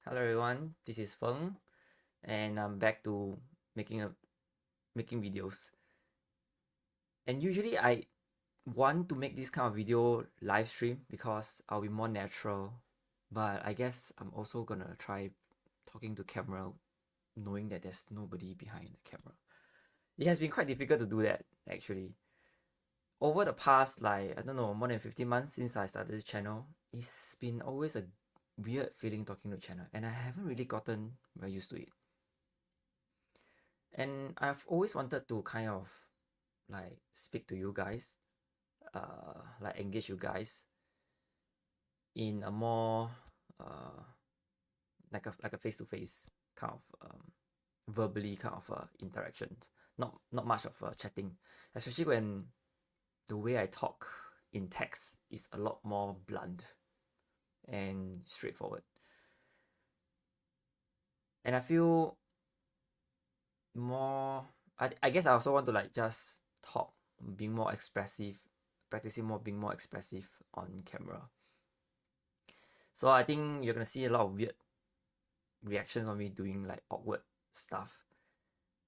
Hello everyone, this is Feng, and I'm back to making videos. And usually I want to make this kind of video live stream because I'll be more natural. But I guess I'm also gonna try talking to camera, knowing that there's nobody behind the camera. It has been quite difficult to do that actually. Over the past I don't know, more than 15 months since I started this channel, it's been always a weird feeling talking to channel, and I haven't really gotten very used to it. And I've always wanted to kind of speak to you guys, engage you guys in a more uh, like a face to face kind of verbally kind of interactions. Not much of chatting, especially when the way I talk in text is a lot more blunt and straightforward. And I feel more. I guess I also want to just talk, being more expressive, practicing more being more expressive on camera. So I think you're gonna see a lot of weird reactions on me doing like awkward stuff.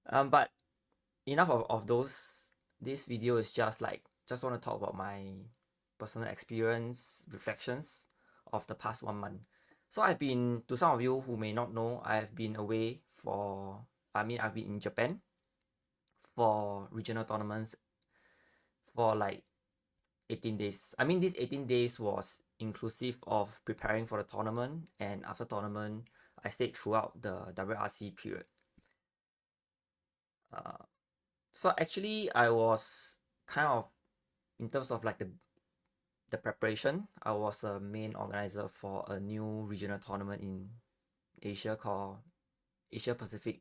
But enough of those. This video is just want to talk about my personal experience, reflections of the past 1 month. So I've been, to some of you who may not know, I've been away for, I've been in Japan for regional tournaments for 18 days. These 18 days was inclusive of preparing for the tournament, and after tournament, I stayed throughout the WRC period. Uh, so actually, I was kind of, in terms of the preparation, I was a main organizer for a new regional tournament in Asia called Asia Pacific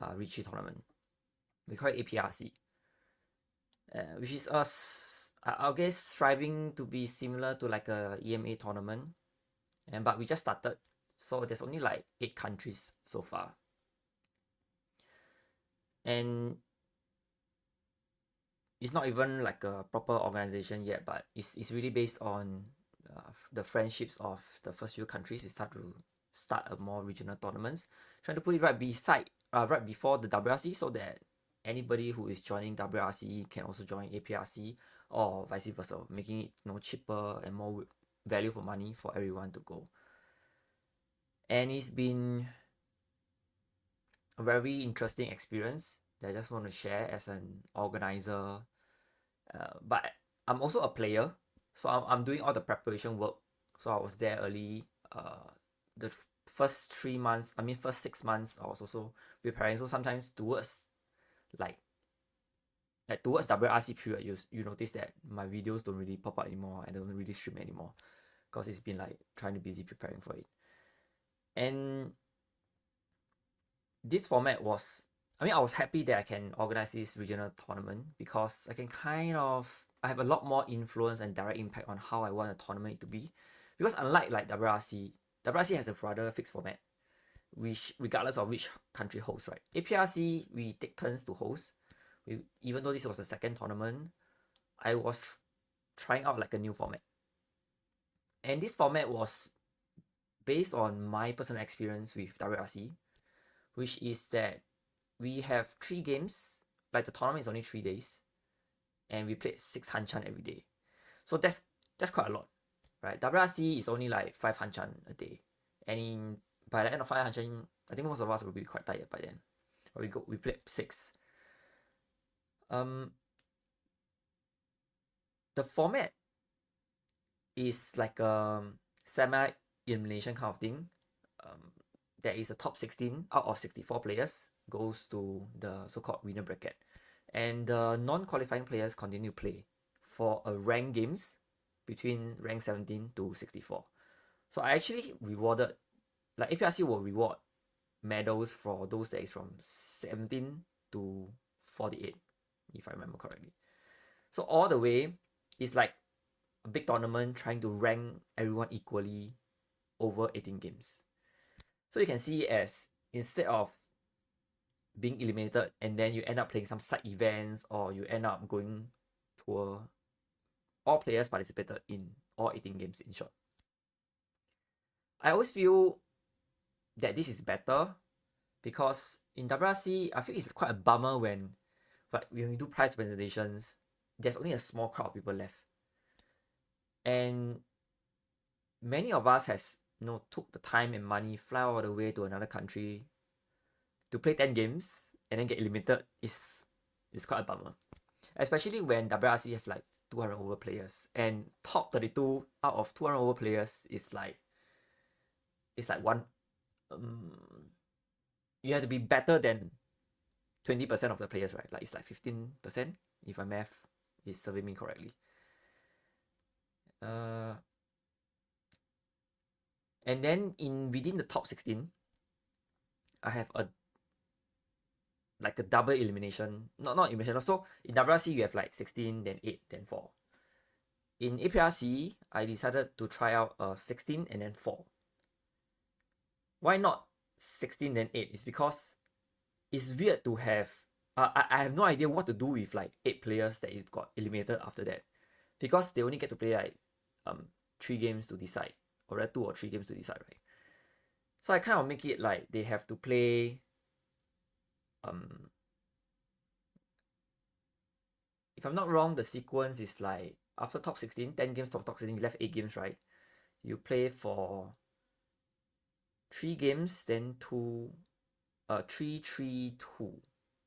Riichi tournament. We call it APRC, which is us, I guess, striving to be similar to like a EMA tournament. But we just started, so there's only like 8 countries so far. And it's not even like a proper organization yet, but it's really based on the friendships of the first few countries. We start a more regional tournaments, trying to put it right before the WRC, so that anybody who is joining WRC can also join APRC, or vice versa, making it cheaper and more value for money for everyone to go. And it's been a very interesting experience that I just want to share as an organizer. But I'm also a player, so I'm doing all the preparation work. So I was there early. The first 3 months, first 6 months, I was also preparing. So sometimes like towards WRC period, you notice that my videos don't really pop up anymore. I don't really stream anymore because it's been like trying to busy preparing for it. And this format was, I was happy that I can organize this regional tournament because I have a lot more influence and direct impact on how I want a tournament to be. Because unlike like WRC has a rather fixed format, which regardless of which country hosts, right? APRC, we take turns to host. Even though this was the second tournament, I was trying out like a new format. And this format was based on my personal experience with WRC, which is that we have 3 games. Like the tournament is only 3 days, and we played 6 hanchan every day. So that's quite a lot, right? WRC is only like 5 hanchan a day, and by the end of 5 hanchan, I think most of us will be quite tired by then. But we played 6. Um, the format is like a semi elimination kind of thing. Um, there is a top 16 out of 64 players goes to the so-called winner bracket, and the non-qualifying players continue to play for a rank games between rank 17 to 64. So I actually rewarded, like APRC will reward medals for those that is from 17 to 48, if I remember correctly. So all the way, it's like a big tournament trying to rank everyone equally over 18 games. So you can see, as instead of being eliminated and then you end up playing some side events, or you end up going tour, all players participated in all 18 games, in short. I always feel that this is better because in WRC, I think it's quite a bummer when we do prize presentations, there's only a small crowd of people left. And many of us has took the time and money, fly all the way to another country to play 10 games and then get eliminated is quite a bummer. Especially when WRC have like 200 over players and top 32 out of 200 over players is like one you have to be better than 20% of the players, right? Like it's like 15% if my math is serving me correctly. And then within the top 16, I have a double elimination. Not elimination. So in WRC you have like 16, then 8, then 4. In APRC, I decided to try out 16 and then 4. Why not 16 then 8? It's because it's weird to have I have no idea what to do with like 8 players that it got eliminated after that. Because they only get to play like 3 games to decide. Or 2 or 3 games to decide, right? So I kind of make it like they have to play if I'm not wrong, the sequence is like after top 16, 10 games to top 16, you left 8 games, right? You play for 3 games, then 2 3 3 2.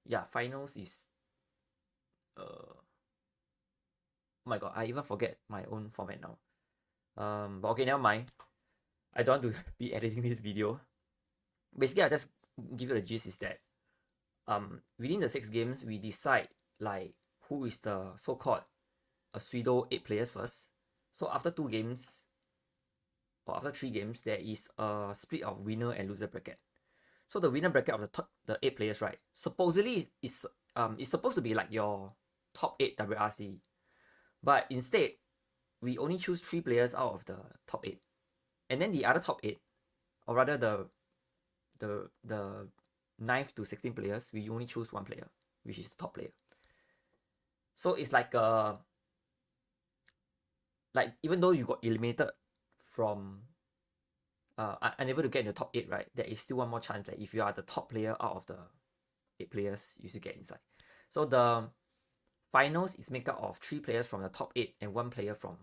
Yeah, finals is oh my god, I even forget my own format now. But okay, never mind. I don't want to be editing this video. Basically, I just give you the gist is that within the 6 games, we decide like who is the so-called a pseudo 8 players first. So after 2 games or after 3 games, there is a split of winner and loser bracket. So the winner bracket of the 8 players, right? Supposedly is supposed to be like your top 8 WRC, but instead we only choose 3 players out of the top 8, and then the other top 8, or rather the 9th to 16 players, we only choose 1 player, which is the top player. So it's like even though you got eliminated from unable to get in the top 8, right, there is still one more chance that if you are the top player out of the 8 players, you still get inside. So the finals is made up of 3 players from the top 8 and 1 player from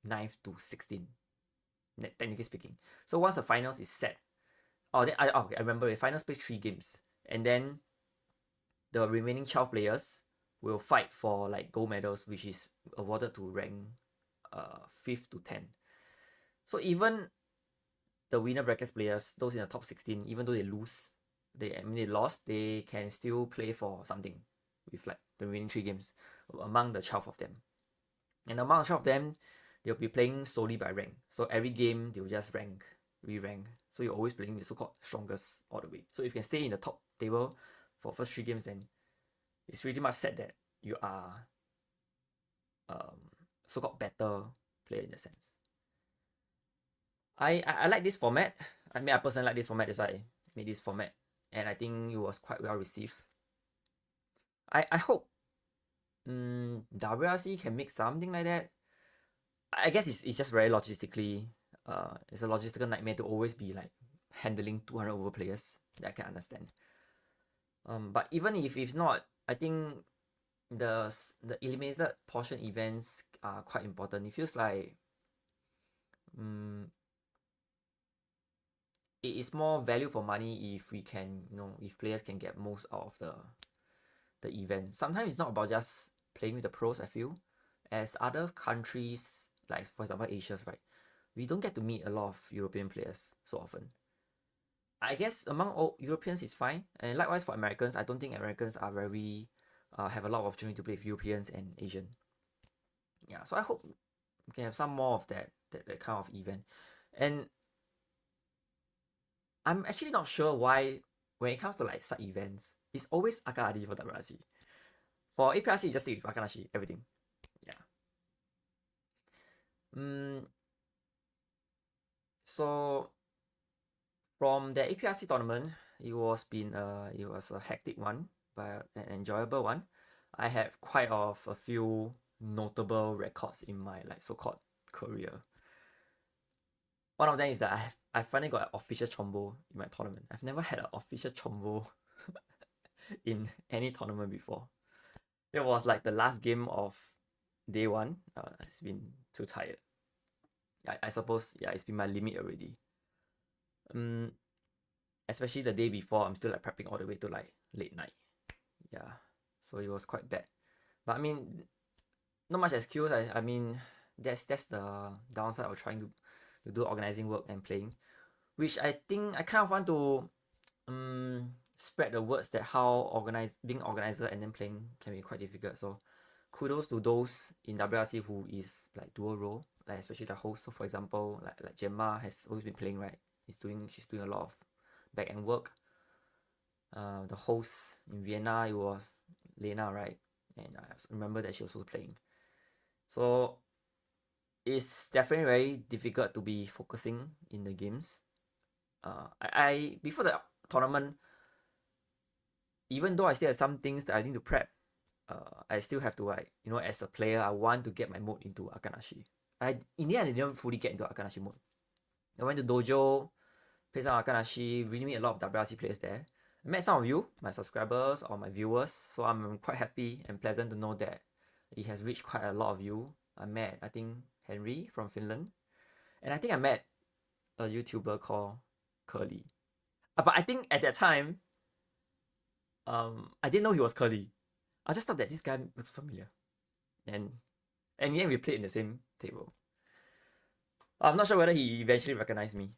9th to 16, technically speaking. So once the finals is set, I remember the finals play 3 games, and then the remaining 12 players will fight for like gold medals, which is awarded to rank 5th to 10. So even the winner brackets players, those in the top 16, even though they lose, they lost, they can still play for something with like the remaining 3 games among the 12 of them. And among the 12 of them, they'll be playing solely by rank. So every game they'll just re-rank. So you're always playing the so-called strongest all the way. So if you can stay in the top table for first 3 games, then it's pretty much set that you are so-called better player in a sense. I like this format. I mean, I personally like this format, that's why I made this format, and I think it was quite well received. I hope WRC can make something like that. I guess it's just very logistically, it's a logistical nightmare to always be like handling 200 over players. That I can understand. But even if it's not, I think the eliminated portion events are quite important. It feels like it is more value for money if we can, if players can get most out of the event. Sometimes it's not about just playing with the pros, I feel. As other countries, like for example Asia's, right, we don't get to meet a lot of European players so often. I guess among all Europeans it's fine, and likewise for Americans, I don't think Americans are very have a lot of opportunity to play with Europeans and Asian. Yeah, so I hope we can have some more of that kind of event. And I'm actually not sure why when it comes to like side events, it's always Akanashi for WRC. For APRC, you just stick with Akanashi, everything. Yeah. So from the APRC tournament, it was a hectic one, but an enjoyable one. I have quite of a few notable records in my like so-called career. One of them is that I finally got an official chombo in my tournament. I've never had an official chombo in any tournament before. It was like the last game of day one. It's been too tired. I suppose, yeah, it's been my limit already. Especially the day before, I'm still like prepping all the way to like late night. Yeah, so it was quite bad. But I mean, not much excuse. I mean, that's the downside of trying to do organizing work and playing, which I think I kind of want to spread the words that how being organizer and then playing can be quite difficult. So kudos to those in WRC who is like dual role, like especially the host. So for example, like Gemma has always been playing, right? She's doing a lot of back end work. The host in Vienna, it was Lena, right? And I remember that she was also playing. So it's definitely very difficult to be focusing in the games. I before the tournament, even though I still have some things that I need to prep, I still have to, like, as a player, I want to get my mode into Akanashi. In the end, I didn't fully get into Akanashi mode. I went to dojo, played some Akanashi, really meet a lot of WRC players there. I met some of you, my subscribers or my viewers, so I'm quite happy and pleasant to know that it has reached quite a lot of you. I met, I think, Henry from Finland, and I think I met a YouTuber called Curly. But I think at that time, I didn't know he was Curly. I just thought that this guy looks familiar, and in the end, we played in the same table. I'm not sure whether he eventually recognized me,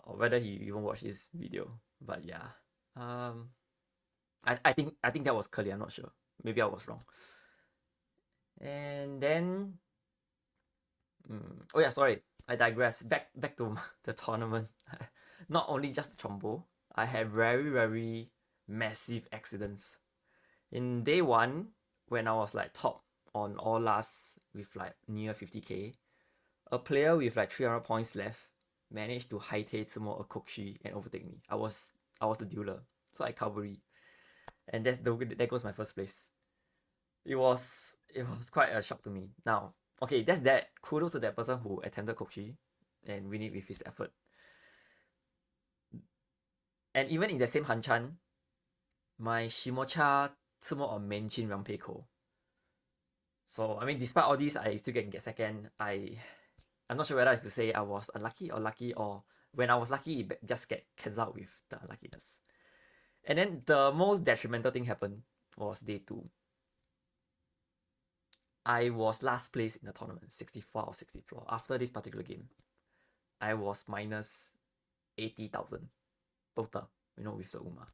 or whether he even watched this video. But yeah, I think that was Curly. I'm not sure. Maybe I was wrong. And then, oh yeah, sorry, I digress. Back to the tournament. Not only just the chombo, I had very very massive accidents. In day one, when I was like top on all last with like near 50k, a player with like 300 points left managed to hightail a Kokshi and overtake me. I was the dealer, so I cavalry, and there goes my first place. It was quite a shock to me. Now, okay, that's that. Kudos to that person who attempted Kokshi and win it with his effort. And even in the same Hanchan, my Shimocha 吃么 on Menchin Rampeiko. So I mean, despite all this, I still get second. I'm not sure whether I could say I was unlucky or lucky, or when I was lucky, it just get cancelled with the unluckiness. And then the most detrimental thing happened was day 2. I was last place in the tournament, 64 or 64. After this particular game, I was minus 80,000 total, with the Uma.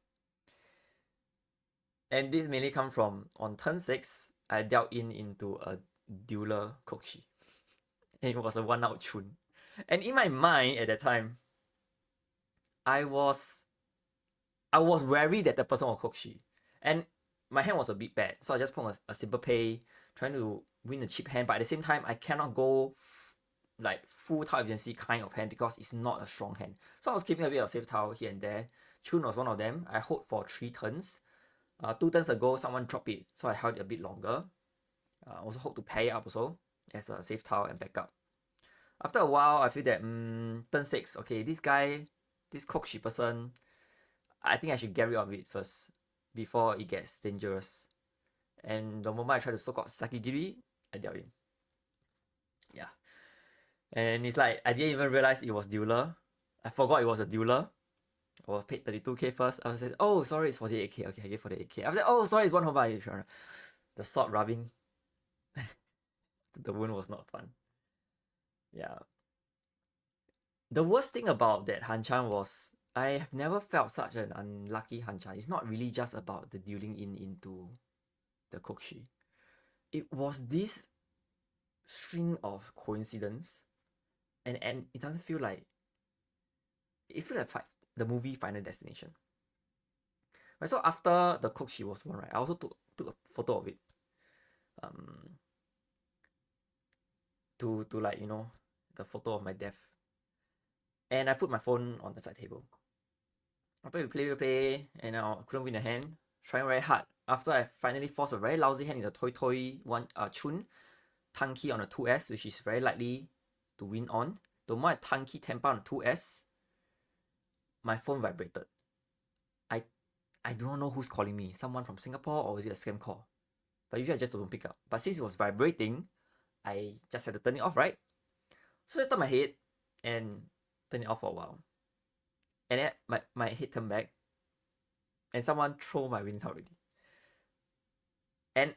And this mainly come from, on turn 6, I dealt into a dueler Kokshi. And it was a 1-out Chun. And in my mind at that time, I was wary that the person was Kokshi. And my hand was a bit bad, so I just put a simple pay, trying to win a cheap hand, but at the same time, I cannot go like full tower efficiency kind of hand because it's not a strong hand. So I was keeping a bit of safe tower here and there. Chun was one of them. I hold for 3 turns. 2 turns ago, someone dropped it, so I held it a bit longer. Also hope to pay up also as a safe tower and backup. After a while, I feel that turn 6, okay, this guy, this Kokshi person, I think I should get rid of it first before it gets dangerous. And the moment I try to soak out Sakigiri, I dealt in. Yeah. And it's like, I didn't even realize it was dealer. I forgot it was a dealer. I was paid 32k first. I was like, oh, sorry, it's 48k. Okay, I gave 48k. After that, oh, sorry, it's 1 whole bar. The sword rubbing the wound was not fun. Yeah. The worst thing about that Hanchan was I have never felt such an unlucky Hanchan. It's not really just about the dealing into the Kokshi. It was this string of coincidence, and it doesn't feel like the movie Final Destination. Right, so after the Kokshi was won, right, I also took a photo of it. To like, the photo of my death. And I put my phone on the side table. After we play, and I couldn't win a hand, trying very hard. After I finally forced a very lousy hand in the Toy one Chun, Tanki on a 2S, which is very likely to win on. the moment I Tanki Tempa on 2S, my phone vibrated. I do not know who's calling me. Someone from Singapore, or is it a scam call? But usually I just don't pick up. But since it was vibrating, I just had to turn it off, right? So I turned my head and turned it off for a while. And then my head turned back and someone threw my wind already. And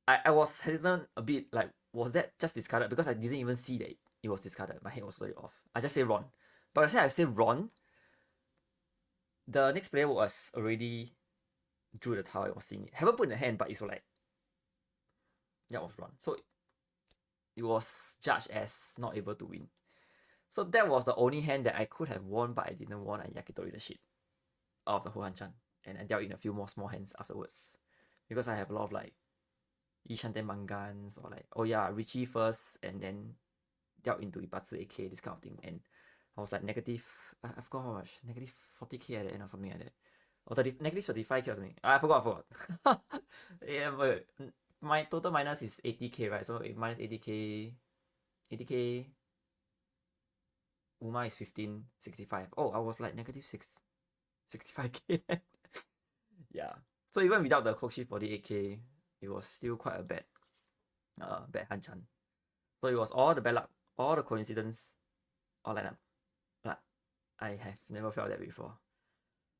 I was hesitant a bit, like, was that just discarded? Because I didn't even see that it was discarded. My head was already off. I just say Ron. But I say Ron, the next player was already drew the tile. I was seeing it. Haven't put in the hand, but it's like, that was Ron. So it was judged as not able to win. So that was the only hand that I could have won, but I didn't won. I yakitori the shit out of the Fuhng. And I dealt in a few more small hands afterwards. Because I have a lot of like Yishanten Mangans, or like, oh yeah, Riichi first and then dealt into Ipatsu AK, this kind of thing. And I was like negative, I forgot how much, negative 40k at the end or something like that. Or negative 35k or something. I forgot. Yeah, but my total minus is 80k, right? So minus 80k, Uma is 1565. Oh, I was like negative 65k. Yeah. So even without the coke shift for the 8k, it was still quite a bad Hanchan. So it was all the bad luck, all the coincidence, all line up. But I have never felt that before.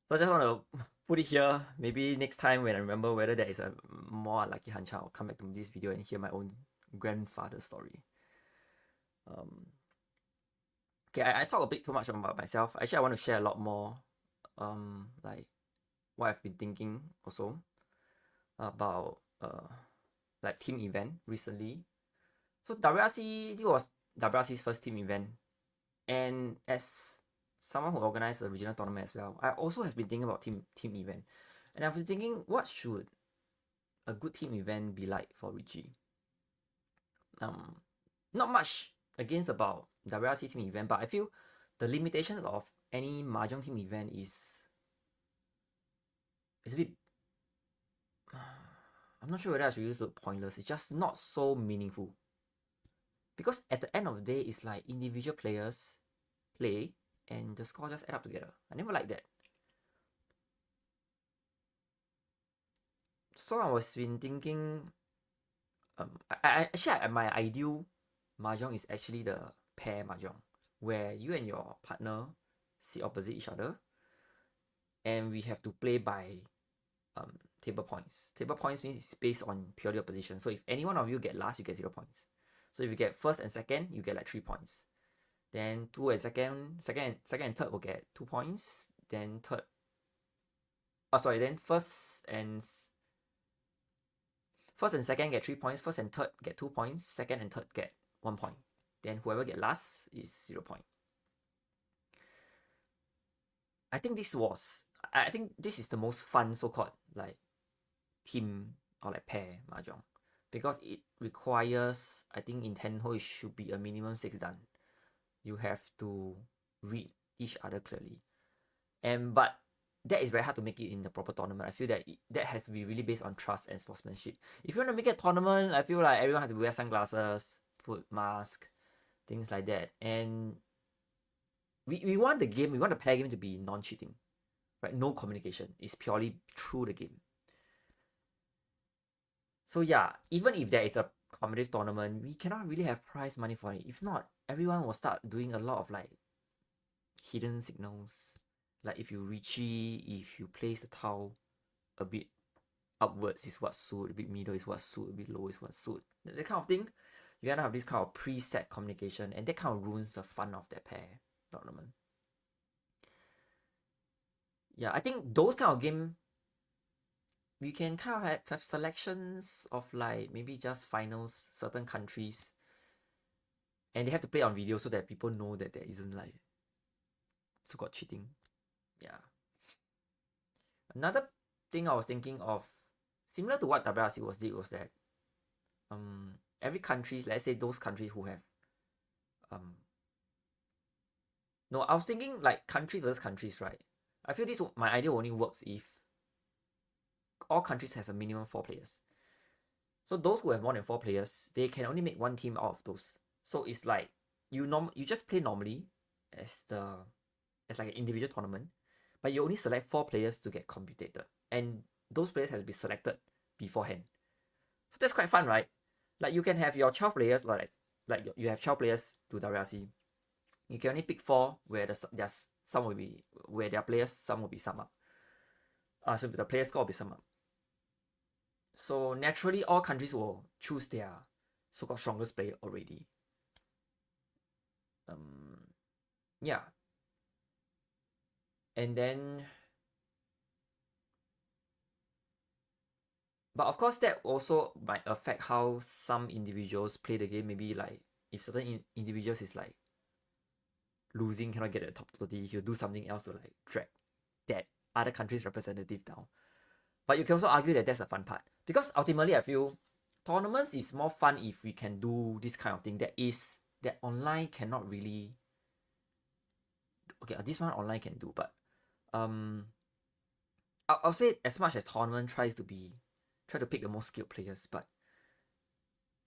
So I just want to put it here. Maybe next time when I remember whether there is a more unlucky Hanchan, I'll come back to this video and hear my own grandfather's story. Okay, I talk a bit too much about myself. Actually, I want to share a lot more, like what I've been thinking also about like team event recently. So WRC, this was WRC's first team event, and as someone who organized a regional tournament as well, I also have been thinking about team event, and I've been thinking, what should a good team event be like for Riichi? Not much against about WRC team event, but I feel the limitations of any Mahjong team event is a bit, I'm not sure whether I should use the pointless. It's just not so meaningful. Because at the end of the day, it's like individual players play and the score just add up together. I never like that. So I was been thinking, actually my ideal Mahjong is actually the pair Mahjong, where you and your partner sit opposite each other and we have to play by table points. Table points means it's based on purely your position. So if any one of you get last, you get 0 points. So if you get first and second, you get like 3 points. Then second and third will get 2 points. Then then first and second get 3 points. First and third get 2 points. Second and third get 1 point. Then whoever get last is 0 point. I think this is the most fun so-called like team or like pair Mahjong, because it requires, I think in Tenhou it should be a minimum 6 dan. You have to read each other clearly, but that is very hard to make it in the proper tournament. I feel that that has to be really based on trust and sportsmanship. If you want to make a tournament, I feel like everyone has to wear sunglasses, put mask, things like that. And we want the pair game to be non-cheating, right? No communication. It's purely through the game. So yeah, even if there is a competitive tournament, we cannot really have prize money for it. If not, everyone will start doing a lot of like hidden signals. Like if you Riichi, if you place the tile a bit upwards is what suit, a bit middle is what suit, a bit low is what suit. That kind of thing. You gotta have this kind of preset communication, and that kind of ruins the fun of that pair tournament. Yeah, I think those kind of game, we can kind of have selections of like maybe just finals, certain countries, and they have to play on video so that people know that there isn't like so-called cheating. Yeah. Another thing I was thinking of, similar to what WRC was that every countries, let's say those countries who have no, I was thinking like countries versus countries, right? I feel my idea only works if all countries has a minimum 4 players. So those who have more than 4 players, they can only make one team out of those. So it's like you just play normally as like an individual tournament, but you only select 4 players to get computed, and those players have to be selected beforehand. So that's quite fun, right? Like you can have your 12 players, like you have 12 players to WRC. You can only pick 4 where there's some will be where their players, some will be sum up. So the player score will be sum up. So naturally, all countries will choose their so-called strongest player already. Yeah. And then, but of course, that also might affect how some individuals play the game. Maybe like if certain individuals is like losing, cannot get the top 30, he'll do something else to like drag that other country's representative down. But you can also argue that that's the fun part, because ultimately I feel tournaments is more fun if we can do this kind of thing that online cannot really. Okay, this one online can do, but I'll say as much as tournament try to pick the most skilled players, but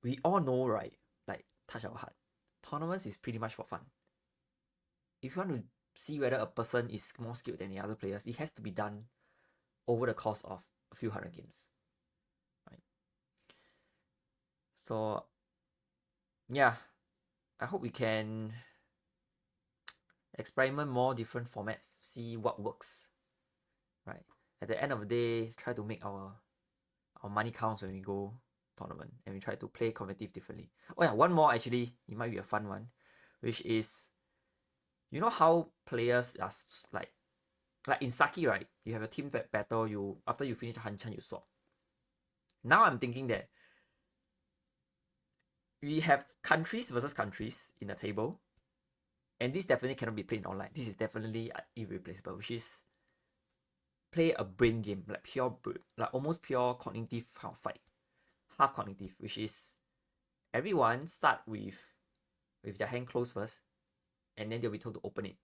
we all know, right? Like, touch our heart, tournaments is pretty much for fun. If you want to see whether a person is more skilled than the other players, it has to be done over the course of a few hundred games, right? So yeah, I hope we can experiment more different formats, see what works, right? At the end of the day, try to make our money counts when we go tournament, and we try to play competitive differently. Oh yeah, one more actually, it might be a fun one, which is, you know how players are like in Saki, right? You have a team battle, you after you finish the Hanchan, you swap. Now I'm thinking that we have countries versus countries in the table, and this definitely cannot be played online. This is definitely irreplaceable, which is play a brain game, like like almost pure cognitive kind of fight, half cognitive, which is everyone start with their hand closed first, and then they'll be told to open it.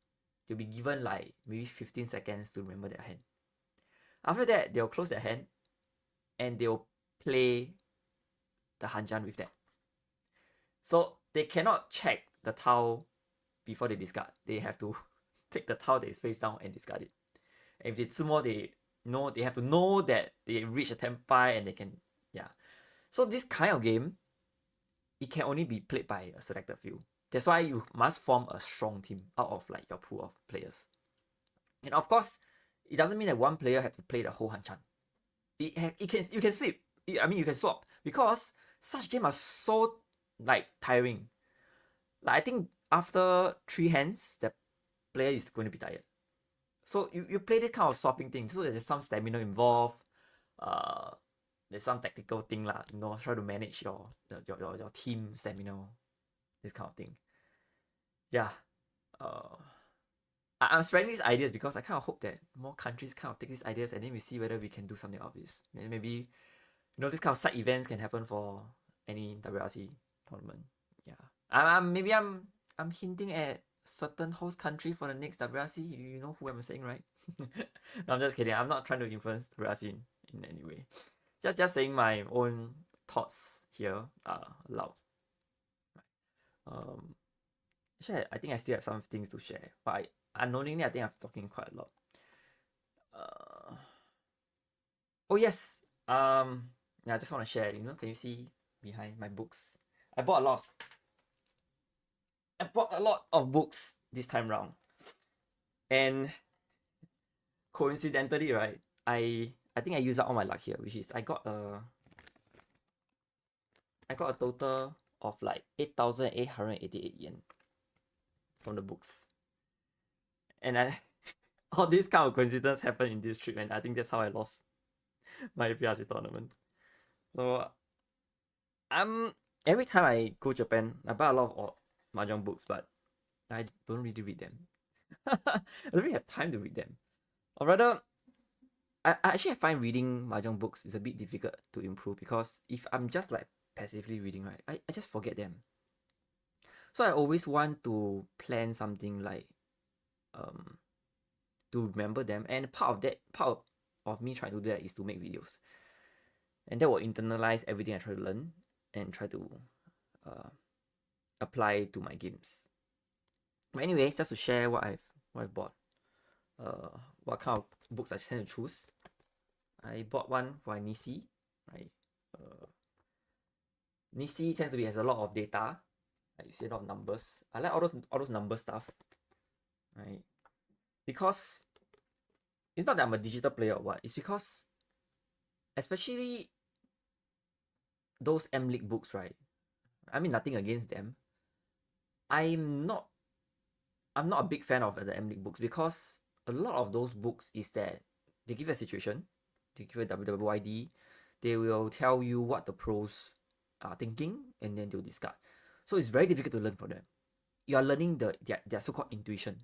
They'll be given like maybe 15 seconds to remember their hand. After that, they'll close their hand, and they'll play the Hanjan with that. So they cannot check the tile before they discard. They have to take the tile that is face down and discard it. And if they sumo, they have to know that they reach a tempai and they can, yeah. So this kind of game, it can only be played by a selected few. That's why you must form a strong team out of like your pool of players. And of course, it doesn't mean that one player have to play the whole Hanchan. You can sweep. I mean, you can swap, because such games are so like tiring. Like I think after 3 hands, the player is going to be tired. So you play this kind of swapping thing, so there's some stamina involved. There's some tactical thing lah, try to manage your team stamina, this kind of thing. Yeah. I'm spreading these ideas because I kind of hope that more countries kind of take these ideas, and then we see whether we can do something of this. Maybe this kind of side events can happen for any WRC tournament. Yeah. Maybe I'm hinting at certain host country for the next WRC. You know who I'm saying, right? No, I'm just kidding. I'm not trying to influence WRC in any way. Just saying my own thoughts here aloud. Actually, I think I still have some things to share, but unknowingly, I think I'm talking quite a lot. Oh yes. Yeah, I just want to share. Can you see behind my books? I bought a lot of books this time round, and coincidentally, right, I think I used up all my luck here, which is I got a total of like 8,888 yen from the books, and all these kind of coincidence happened in this trip, and I think that's how I lost my APRC tournament. So every time I go Japan, I buy a lot of mahjong books, but I don't really read them. I don't really have time to read them. Or rather, I actually find reading mahjong books is a bit difficult to improve, because if I'm just like passively reading, right, I just forget them. So I always want to plan something like to remember them, and part of me trying to do that is to make videos, and that will internalize everything I try to learn and try to apply to my games. But anyways, just to share what I've bought. What kind of books I tend to choose. I bought one for Nisi, right? Nisi tends to be has a lot of data. Like you see a lot of numbers. I like all those number stuff, right? Because it's not that I'm a digital player or what. It's because especially those M League books, right? I mean nothing against them. I'm not a big fan of the M League books because a lot of those books is that they give a situation, they give a WWID, they will tell you what the pros are thinking, and then they'll discard. So it's very difficult to learn from them. You are learning their so-called intuition.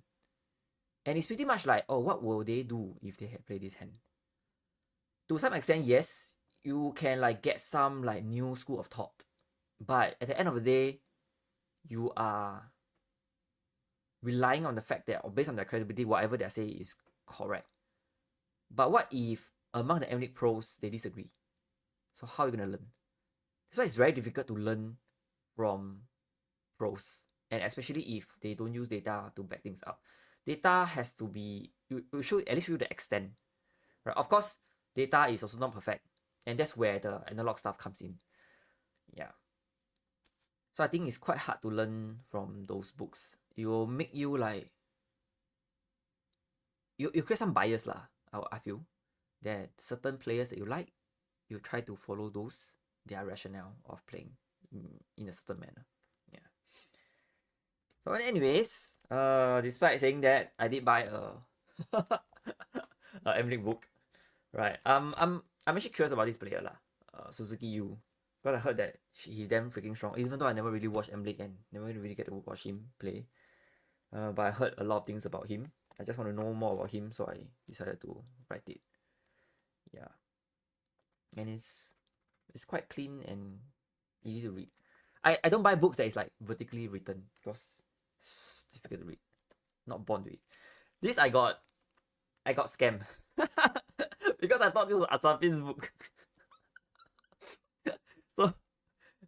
And it's pretty much like, oh, what will they do if they had played this hand? To some extent, yes, you can like get some like new school of thought. But at the end of the day, you are relying on the fact that, or based on their credibility, whatever they say is correct. But what if among the M-League pros, they disagree? So how are you going to learn? That's why it's very difficult to learn from pros. And especially if they don't use data to back things up. Data has to be, you should at least show the extent. Right? Of course, data is also not perfect. And that's where the analog stuff comes in. Yeah. So I think it's quite hard to learn from those books. It will make you like, you create some bias lah, I feel. That certain players that you like, you try to follow those, their rationale of playing in a certain manner. Yeah. So anyways, despite saying that, I did buy a M-League book. Right. I'm actually curious about this player lah. Suzuki Yu. Because I heard that he's damn freaking strong. Even though I never really watched M-League and never really get to watch him play. But I heard a lot of things about him. I just want to know more about him, so I decided to write it. Yeah. And it's quite clean and easy to read. I don't buy books that is like vertically written because it's difficult to read. Not born to it. This I got scammed. Because I thought this was Asapin's book. So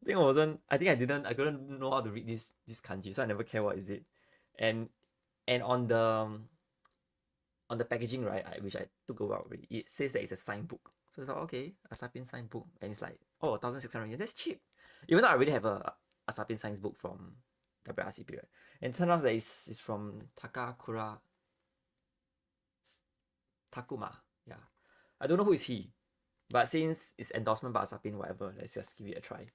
I couldn't know how to read this kanji, so I never care what is it. And on the packaging, right, which I took over already, it says that it's a signed book. So it's like, okay, Asapin signed book. And it's like, oh, 1,600 yen, that's cheap. Even though I already have a Asapin signed book from WRC period. And it turned out that it's from Takuma. Yeah. I don't know who is he. But since it's endorsement by Asapin, whatever, let's just give it a try.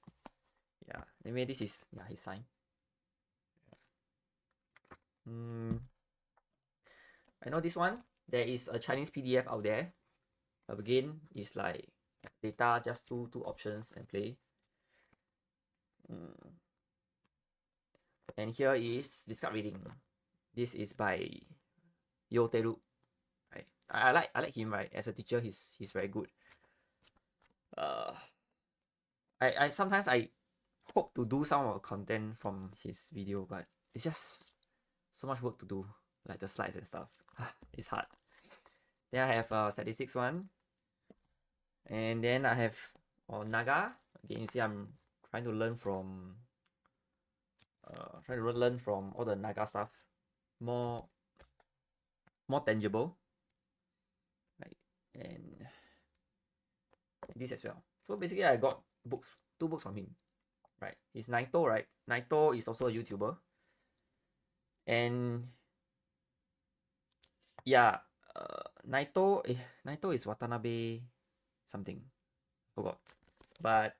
Yeah. Anyway, this is his sign. I know this one. There is a Chinese PDF out there. Again, it's like data, just two options and play. And here is discard reading. This is by Yo Teru. Right. I like him, right? As a teacher, he's very good. I sometimes I hope to do some of the content from his video, but it's just so much work to do, like the slides and stuff. It's hard. Then I have a statistics one. And then I have Naga. Again, you see I'm trying to learn from all the Naga stuff. More tangible. Right. And this as well. So basically I got two books from him. Right. It's Naito, right? Naito is also a YouTuber. And yeah, Naito is Watanabe something. Forgot. But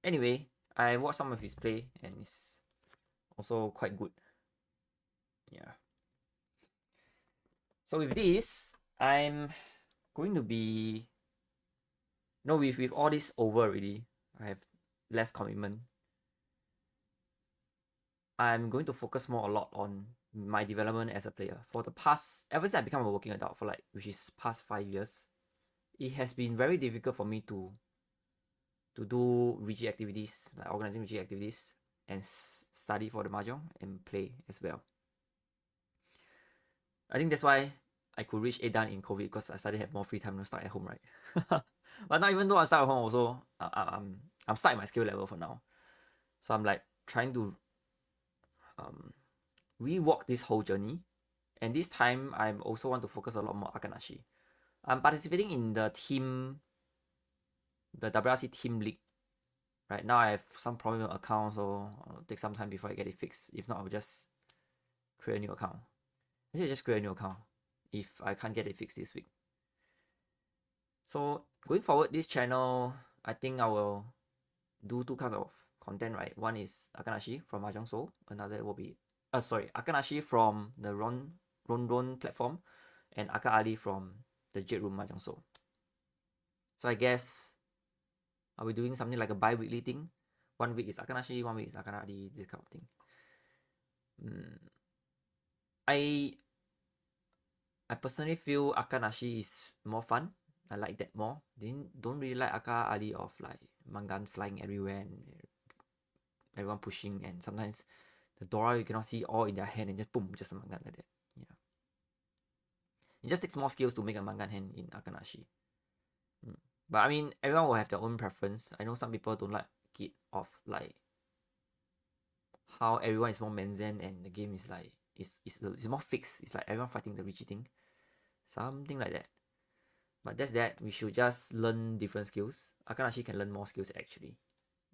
anyway, I watched some of his play and it's also quite good. Yeah. So with this, I'm going to be, with all this over already, I have less commitment. I'm going to focus a lot on my development as a player. For the past, ever since I become a working adult, which is past 5 years, it has been very difficult for me to do Riichi activities, like organizing Riichi activities, and study for the Mahjong and play as well. I think that's why I could reach A Dan in COVID, because I started to have more free time to stuck at home, right? But now, even though I stuck at home also, I'm stuck at my skill level for now. So I'm like trying to rewalk this whole journey. And this time, I also want to focus a lot more Akanashi. I'm participating in the WRC team league. Right now, I have some problem with account, so I'll take some time before I get it fixed. If not, I'll just create a new account. Actually, just create a new account if I can't get it fixed this week. So going forward, this channel, I think I will do two kinds of content, right? One is Akanashi from Mahjongsoul. Another will be, Akanashi from the Ron platform, and Aka Ali from the Jade Room Mahjongsoul. So I guess I'll be doing something like a bi-weekly thing. 1 week is Akanashi, 1 week is Aka Ali, this kind of thing. I personally feel Akanashi is more fun. I like that more. Don't really like Aka Ali of like Mangan flying everywhere and everyone pushing, and sometimes the Dora you cannot see all in their hand and just boom, just a Mangan like that. Yeah. It just takes more skills to make a Mangan hand in Akanashi. But I mean, everyone will have their own preference. I know some people don't like it of like how everyone is more Menzen and the game is like it's more fixed. It's like everyone fighting the Riichi thing. Something like that. But that's that. We should just learn different skills. Akanashi can learn more skills actually,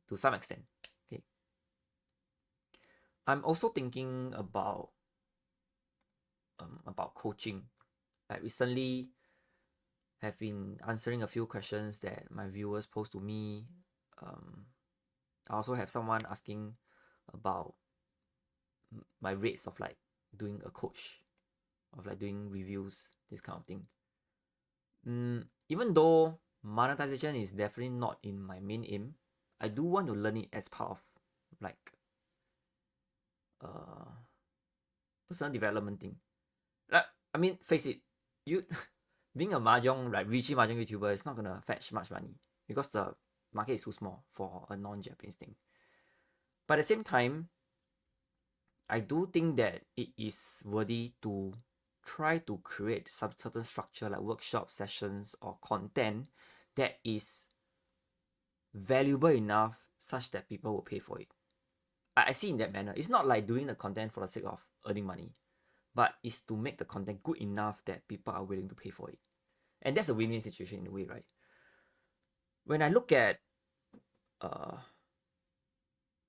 to some extent. Okay. I'm also thinking about coaching. Like recently, have been answering a few questions that my viewers post to me. I also have someone asking about my rates of like doing a coach, of like doing reviews, this kind of thing. Even though monetization is definitely not in my main aim, I do want to learn it as part of like personal development thing. Like, I mean, face it, you being a mahjong, like Riichi mahjong YouTuber is not gonna fetch much money because the market is too small for a non-Japanese thing. But at the same time, I do think that it is worthy to try to create some certain structure like workshop sessions or content that is valuable enough such that people will pay for it. I see in that manner. It's not like doing the content for the sake of earning money, but it's to make the content good enough that people are willing to pay for it. And that's a win-win situation in a way, right? When I look at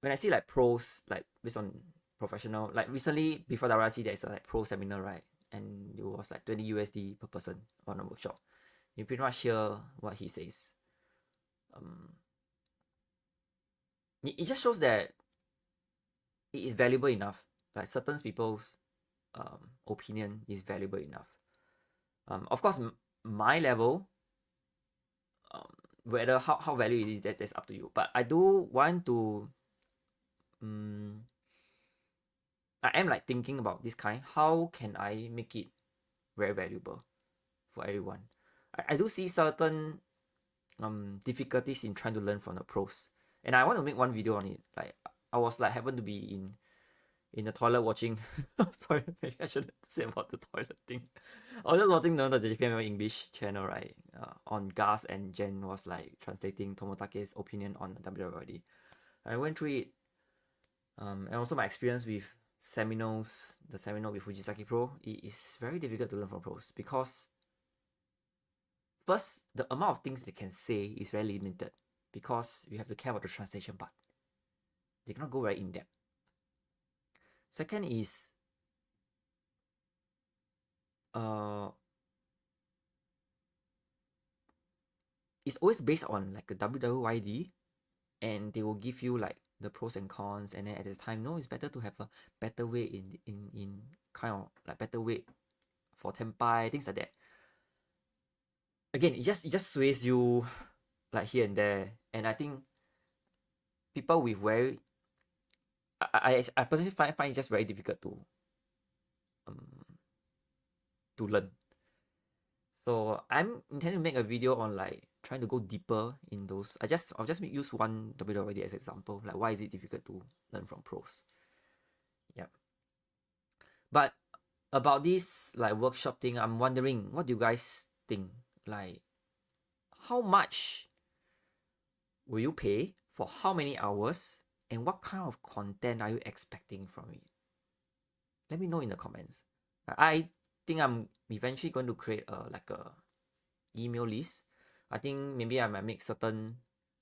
when I see like pros, like based on professional, like recently before the WRC there's a like pro seminar, right? And it was like 20 USD per person on a workshop. You pretty much hear what he says. It just shows that it is valuable enough. Like certain people's opinion is valuable enough. Of course, my level, whether how valuable it is, that's up to you. But I do want to, I am like thinking about this kind. How can I make it very valuable for everyone? I do see certain difficulties in trying to learn from the pros, and I want to make one video on it. Like I was like happened to be in the toilet watching. Sorry, maybe I shouldn't say about the toilet thing. I was just watching the JPM English channel, right? On Gas, and Jen was like translating Tomotake's opinion on WWD. I went through it, and also my experience with seminars, the seminar with Fujisaki Pro. It is very difficult to learn from pros because first, the amount of things they can say is very limited because you have to care about the translation part. They cannot go very in depth. Second is it's always based on like a WWYD, and they will give you like the pros and cons, and then at the time, no, it's better to have a better way in kind of like better weight for tenpai, things like that. Again, it just sways you like here and there, and I think people with very I personally find it just very difficult to learn. So I'm intending to make a video on like trying to go deeper in those. I'll just use one WWD as an example. Like why is it difficult to learn from pros? Yeah. But about this like workshop thing, I'm wondering what do you guys think? Like how much will you pay for how many hours, and what kind of content are you expecting from it? let me know in the comments. I think I'm eventually going to create like a email list. I think maybe I might make certain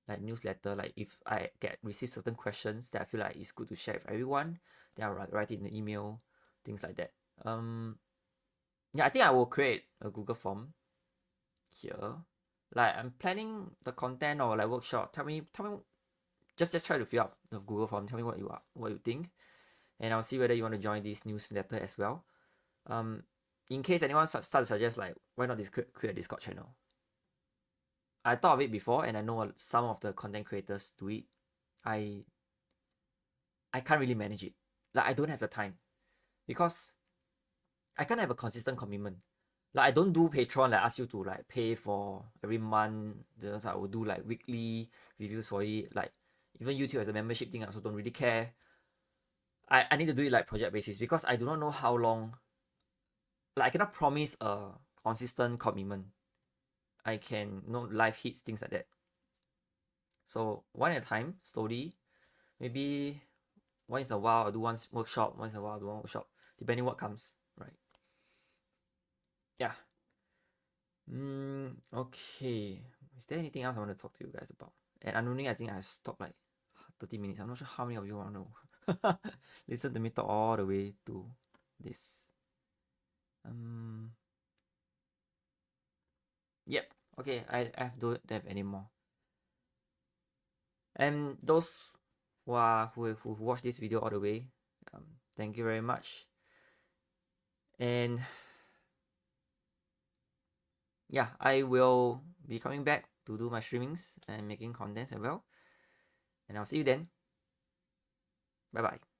like newsletter, like if I receive certain questions that I feel like it's good to share with everyone, then I'll write it in the email, things like that. Yeah, I think I will create a Google form here. Like I'm planning the content or like workshop. Tell me, just try to fill up the Google form. Tell me what you think, and I'll see whether you want to join this newsletter as well. In case anyone start to suggest like why not create a Discord channel. I thought of it before, and I know some of the content creators do it. I can't really manage it. Like I don't have the time because I can't have a consistent commitment. Like I don't do Patreon like ask you to like pay for every month. Just I will do like weekly reviews for it. Like even YouTube as a membership thing, I also don't really care. I need to do it like project basis because I do not know how long. Like I cannot promise a consistent commitment. I can live hits, things like that. So one at a time, slowly. Maybe once in a while I'll do one workshop, once in a while I'll do one workshop, depending what comes, right? Yeah. Okay. Is there anything else I want to talk to you guys about? And unknowingly, I think I stopped like 30 minutes. I'm not sure how many of you want to know. Listen to me talk all the way to this. Yep. Okay. I don't have any more. And those who watch this video all the way, thank you very much. And yeah, I will be coming back to do my streamings and making contents as well. And I'll see you then. Bye bye.